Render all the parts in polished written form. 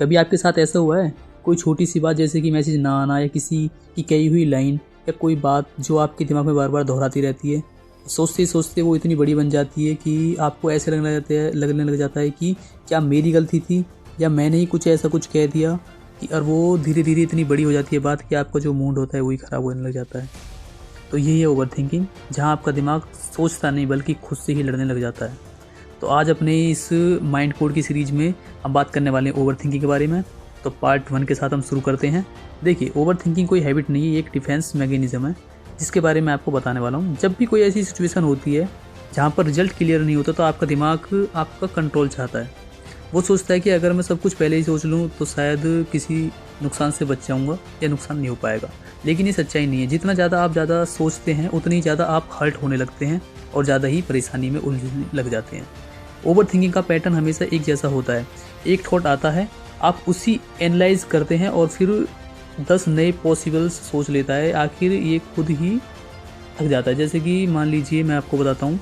कभी आपके साथ ऐसा हुआ है, कोई छोटी सी बात जैसे कि मैसेज ना आना या किसी की कही हुई लाइन या कोई बात जो आपके दिमाग में बार बार दोहराती रहती है, सोचते सोचते वो इतनी बड़ी बन जाती है कि आपको ऐसे लगने लग जाता है कि क्या मेरी गलती थी या मैंने ही कुछ ऐसा कुछ कह दिया कि, और वो धीरे धीरे इतनी बड़ी हो जाती है बात कि आपका जो मूड होता है वही ख़राब होने लग जाता है। तो यही है ओवर थिंकिंग, जहाँ आपका दिमाग सोचता नहीं बल्कि खुद से ही लड़ने लग जाता है। तो आज अपने इस माइंड कोड की सीरीज़ में हम बात करने वाले हैं ओवर थिंकिंग के बारे में। तो पार्ट 1 के साथ हम शुरू करते हैं। देखिए, ओवर थिंकिंग कोई हैबिट नहीं है, ये एक डिफेंस मैकेनिज्म है जिसके बारे में आपको बताने वाला हूँ। जब भी कोई ऐसी सिचुएशन होती है जहाँ पर रिजल्ट क्लियर नहीं होता तो आपका दिमाग आपका कंट्रोल चाहता है। वो सोचता है कि अगर मैं सब कुछ पहले ही सोच लूँ तो शायद किसी नुकसान से बच जाऊँगा या नुकसान नहीं हो पाएगा। लेकिन ये सच्चाई नहीं है। जितना ज़्यादा आप ज़्यादा सोचते हैं उतनी ज़्यादा आप हर्ट होने लगते हैं और ज़्यादा ही परेशानी में उलझने लग जाते हैं। ओवर थिंकिंग का पैटर्न हमेशा एक जैसा होता है। एक थॉट आता है, आप उसी एनालाइज करते हैं और फिर 10 नए पॉसिबल्स सोच लेता है। आखिर ये खुद ही थक जाता है। जैसे कि मान लीजिए, मैं आपको बताता हूँ,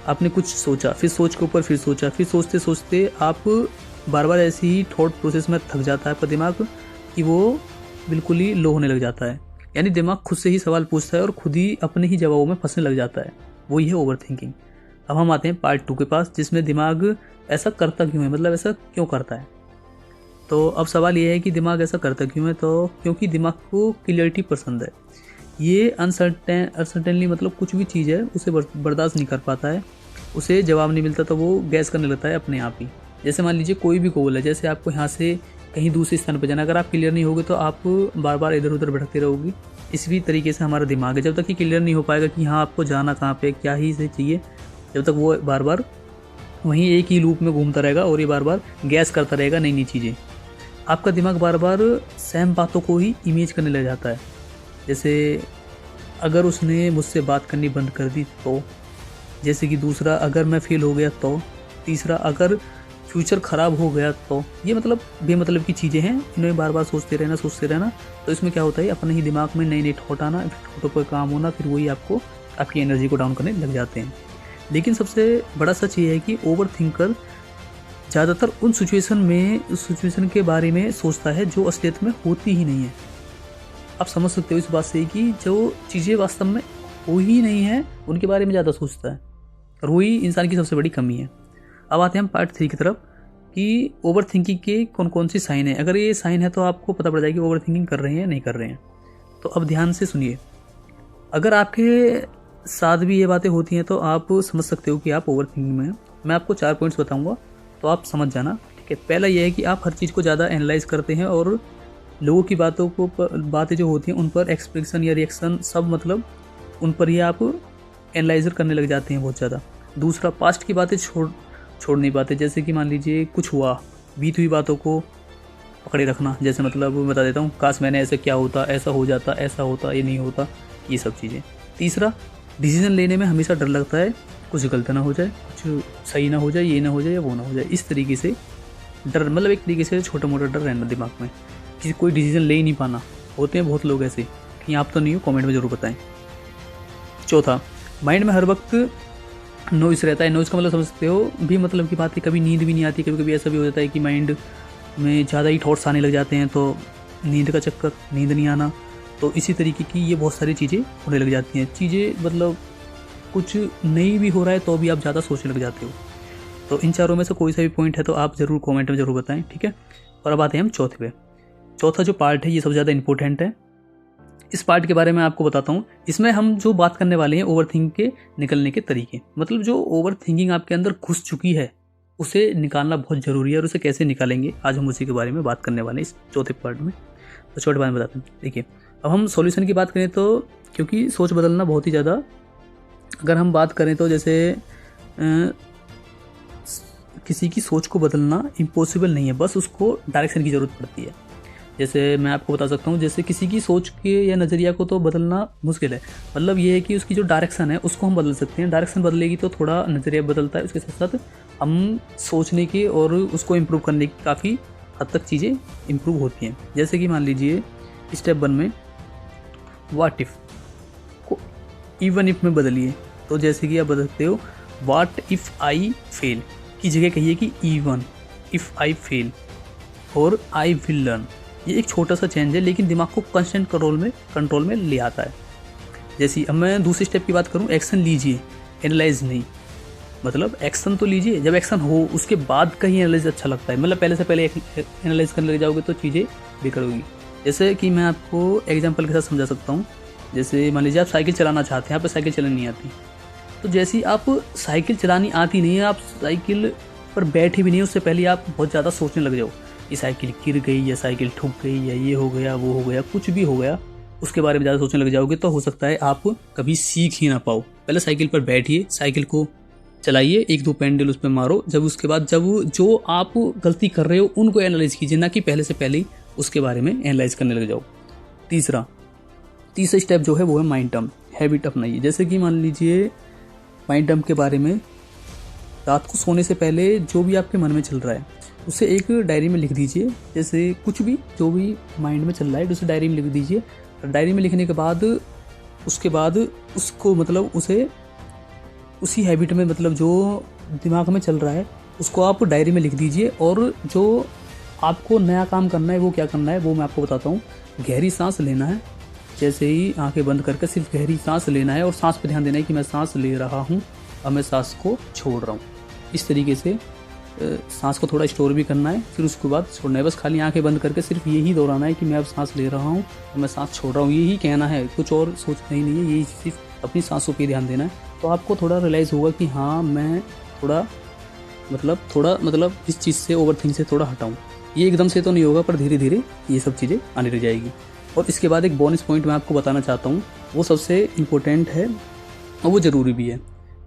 आपने कुछ सोचा, फिर सोच के ऊपर फिर सोचा, फिर सोचते सोचते आप बार बार ऐसी ही थॉट प्रोसेस में थक जाता है आपका दिमाग कि वो बिल्कुल ही लो होने लग जाता है। यानी दिमाग खुद से ही सवाल पूछता है और खुद ही अपने ही जवाबों में फंसने लग जाता है। वही है ओवर थिंकिंग। अब हम आते हैं पार्ट 2 के पास, जिसमें दिमाग ऐसा करता क्यों है, मतलब ऐसा क्यों करता है। तो अब सवाल ये है कि दिमाग ऐसा करता क्यों है। तो क्योंकि दिमाग को क्लियरिटी पसंद है। ये अनसर्टेनली मतलब कुछ भी चीज़ है उसे बर्दाश्त नहीं कर पाता है, उसे जवाब नहीं मिलता तो वो गैस करने लगता है अपने आप ही। जैसे मान लीजिए कोई भी गोल है, जैसे आपको यहाँ से कहीं दूसरे स्थान पर जाना, अगर आप क्लियर नहीं होगे तो आप बार बार इधर उधर भटकते रहोगे। इसी तरीके से हमारा दिमाग है, जब तक कि क्लियर नहीं हो पाएगा कि हाँ आपको जाना कहाँ पे, क्या ही से चाहिए, जब तक वो बार बार वहीं एक ही लूप में घूमता रहेगा और ये बार बार गैस करता रहेगा नई नई चीज़ें। आपका दिमाग बार बार सेम बातों को ही इमेज करने लग जाता है। जैसे अगर उसने मुझसे बात करनी बंद कर दी तो, जैसे कि दूसरा अगर मैं फेल हो गया तो, तीसरा अगर फ्यूचर ख़राब हो गया तो। ये मतलब बेमतलब की चीज़ें हैं, इन्हें बार बार सोचते रहना। तो इसमें क्या होता है, अपने ही दिमाग में नई नई थॉट आना, थॉटों पर काम होना, फिर वही आपको आपकी एनर्जी को डाउन करने लग जाते हैं। लेकिन सबसे बड़ा सच ये है कि ओवर थिंकर ज़्यादातर उन सिचुएशन के बारे में सोचता है जो असलियत में होती ही नहीं है। आप समझ सकते हो इस बात से कि जो चीज़ें वास्तव में हो ही नहीं है उनके बारे में ज़्यादा सोचता है, और वही इंसान की सबसे बड़ी कमी है। अब आते हैं हम पार्ट 3 की तरफ कि ओवर थिंकिंग के कौन कौन सी साइन है। अगर ये साइन है तो आपको पता पड़ जाएगी ओवर थिंकिंग कर रहे हैं या नहीं कर रहे हैं। तो अब ध्यान से सुनिए, अगर आपके साथ भी ये बातें होती हैं तो आप समझ सकते हो कि आप ओवर थिंकिंग में हैं। मैं आपको 4 पॉइंट्स बताऊंगा तो आप समझ जाना, ठीक है। पहला यह है कि आप हर चीज़ को ज़्यादा एनालाइज करते हैं और लोगों की बातें जो होती हैं उन पर एक्सप्रेशन या रिएक्शन सब मतलब उन पर ही आप एनालाइजर करने लग जाते हैं बहुत ज़्यादा। दूसरा, पास्ट की बातें छोड़ नहीं पाते। जैसे कि मान लीजिए कुछ हुआ, बीत हुई बातों को पकड़े रखना। जैसे मतलब बता देता हूँ, काश मैंने ऐसा क्या होता, ऐसा हो जाता, ऐसा होता, ये नहीं होता, ये सब चीज़ें। तीसरा, डिसीजन लेने में हमेशा डर लगता है, कुछ गलत ना हो जाए, कुछ सही ना हो जाए, ये ना हो जाए या वो ना हो जाए। इस तरीके से डर, मतलब एक तरीके से छोटा मोटा डर रहना दिमाग में कि कोई डिसीजन ले ही नहीं पाना। होते हैं बहुत लोग ऐसे, कहीं आप तो नहीं हो, कमेंट में ज़रूर बताएं। चौथा, माइंड में हर वक्त नॉइस रहता है। नॉइस का मतलब समझ सकते हो, भी मतलब की बात है, कभी नींद भी नहीं आती। कभी कभी ऐसा भी हो जाता है कि माइंड में ज़्यादा ही थॉट्स आने लग जाते हैं, तो नींद का चक्कर, नींद नहीं आना। तो इसी तरीके की ये बहुत सारी चीज़ें होने लग जाती हैं। चीज़ें मतलब कुछ नहीं भी हो रहा है तो भी आप ज़्यादा सोचने लग जाते हो। तो इन चारों में से कोई सा भी पॉइंट है तो आप ज़रूर कमेंट में ज़रूर बताएं, ठीक है। और अब आते हैं हम चौथे पे। चौथा जो पार्ट है ये सबसे ज़्यादा इंपॉर्टेंट है। इस पार्ट के बारे में आपको बताता हूँ। इसमें हम जो बात करने वाले हैं ओवर थिंक के निकलने के तरीके, मतलब जो ओवर थिंकिंग आपके अंदर घुस चुकी है उसे निकालना बहुत ज़रूरी है, और उसे कैसे निकालेंगे आज हम उसी के बारे में बात करने वाले हैं इस चौथे पार्ट में। तो छोटे बारे में बताते हैं। देखिए, अब हम सॉल्यूशन की बात करें तो, क्योंकि सोच बदलना बहुत ही ज़्यादा, अगर हम बात करें तो जैसे किसी की सोच को बदलना इम्पॉसिबल नहीं है, बस उसको डायरेक्शन की ज़रूरत पड़ती है। जैसे मैं आपको बता सकता हूँ, जैसे किसी की सोच के या नज़रिया को तो बदलना मुश्किल है, मतलब ये है कि उसकी जो डायरेक्शन है उसको हम बदल सकते हैं। डायरेक्शन बदलेगी तो थोड़ा नज़रिया बदलता है, उसके साथ साथ हम सोचने की और उसको इम्प्रूव करने की काफ़ी हद तक चीज़ें इम्प्रूव होती हैं। जैसे कि मान लीजिए स्टेप 1 में व्हाट इफ़ को इवन इफ में बदलिए। तो जैसे कि आप बदलते हो, व्हाट इफ़ आई फेल की जगह कहिए कि इवन इफ़ आई फेल। और आई विल लर्न। ये एक छोटा सा चेंज है लेकिन दिमाग को कंस्टेंट कंट्रोल में ले आता है। जैसे अब मैं दूसरी स्टेप की बात करूँ, एक्शन लीजिए, एनालाइज नहीं। मतलब एक्शन तो लीजिए, जब एक्शन हो उसके बाद कहीं एनालाइज अच्छा लगता है। मतलब पहले से पहले एनालाइज करने लग जाओगे तो चीज़ें बेकार होगी। जैसे कि मैं आपको एग्जांपल के साथ समझा सकता हूँ। जैसे मान लीजिए आप साइकिल चलाना चाहते हैं, आप साइकिल चलानी नहीं आती, तो जैसे आप साइकिल चलानी आती नहीं है, आप साइकिल पर बैठे भी नहीं, उससे पहले आप बहुत ज़्यादा सोचने लग जाओ कि साइकिल गिर गई या साइकिल ठुक गई या ये हो गया वो हो गया, कुछ भी हो गया, उसके बारे में ज़्यादा सोचने लग जाओगे तो हो सकता है आप कभी सीख ही ना पाओ। पहले साइकिल पर बैठिए, साइकिल को चलाइए, 1-2 पेडल उस पर मारो, जब उसके बाद जब जो आप गलती कर रहे हो उनको एनालाइज कीजिए, ना कि पहले से पहले उसके बारे में एनालाइज करने लग जाओ। तीसरा स्टेप जो है वो है माइंड डंप, हैबिट अपनाइए। जैसे कि मान लीजिए माइंड डंप के बारे में, रात को सोने से पहले जो भी आपके मन में चल रहा है उसे एक डायरी में लिख दीजिए। जैसे कुछ भी जो भी माइंड में चल रहा है उसे डायरी में लिख दीजिए। डायरी में लिखने के बाद उसके बाद उसको मतलब उसे उसी हैबिट में, मतलब जो दिमाग में चल रहा है उसको आप डायरी में लिख दीजिए। और जो आपको नया काम करना है वो क्या करना है वो मैं आपको बताता हूँ। गहरी सांस लेना है, जैसे ही आंखें बंद करके सिर्फ गहरी सांस लेना है और सांस पे ध्यान देना है कि मैं सांस ले रहा हूँ और मैं सांस को छोड़ रहा हूँ। इस तरीके से सांस को थोड़ा स्टोर भी करना है, फिर उसके बाद छोड़ना है। बस खाली आंखें बंद करके सिर्फ यही दोहराना है कि मैं अब सांस ले रहा हूँ और मैं सांस छोड़ रहा हूँ, यही कहना है, कुछ और सोचना ही नहीं है, यही सिर्फ अपनी सांसों पे ध्यान देना है। तो आपको थोड़ा रियलाइज़ होगा कि हाँ मैं थोड़ा इस चीज़ से, ओवर थिंक से थोड़ा हटाऊँ। ये एकदम से तो नहीं होगा पर धीरे धीरे ये सब चीज़ें आने लग जाएगी। और इसके बाद एक बोनस पॉइंट मैं आपको बताना चाहता हूँ, वो सबसे इम्पोर्टेंट है और वो ज़रूरी भी है।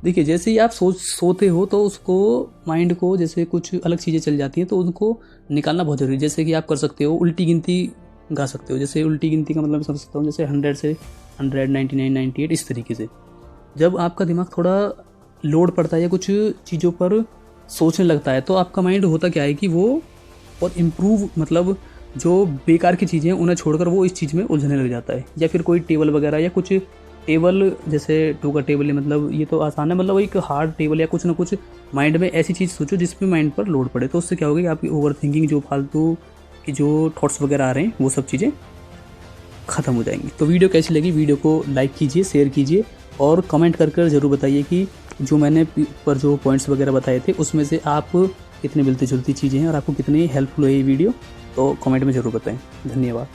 देखिए, जैसे ही आप सोते हो तो उसको, माइंड को जैसे कुछ अलग चीज़ें चल जाती हैं तो उनको निकालना बहुत ज़रूरी है। जैसे कि आप कर सकते हो, उल्टी गिनती गा सकते हो। जैसे उल्टी गिनती का मतलब समझ सकता हूँ, जैसे 100 से 100, 99, 98, इस तरीके से। जब आपका दिमाग थोड़ा लोड पड़ता है या कुछ चीज़ों पर सोचने लगता है तो आपका माइंड होता क्या है कि वो और इम्प्रूव, मतलब जो बेकार की चीज़ें हैं उन्हें छोड़कर वो इस चीज़ में उलझने लग जाता है। या फिर कोई टेबल वगैरह या कुछ टेबल, जैसे 2 का टेबल है, मतलब ये तो आसान है, मतलब एक हार्ड टेबल या कुछ ना कुछ माइंड में ऐसी चीज़ सोचो जिसमें माइंड पर लोड पड़े। तो उससे क्या होगा कि आपकी ओवर थिंकिंग, जो फालतू की जो थॉट्स वगैरह आ रहे हैं वो सब चीज़ें ख़त्म हो जाएंगी। तो वीडियो कैसी लगी, वीडियो को लाइक कीजिए, शेयर कीजिए और कमेंट कर ज़रूर बताइए कि जो मैंने पर जो पॉइंट्स वगैरह बताए थे उसमें से आप कितने मिलती जुलती चीज़ें हैं और आपको कितनी हेल्पफुल है ये वीडियो, तो कमेंट में ज़रूर बताएं। धन्यवाद।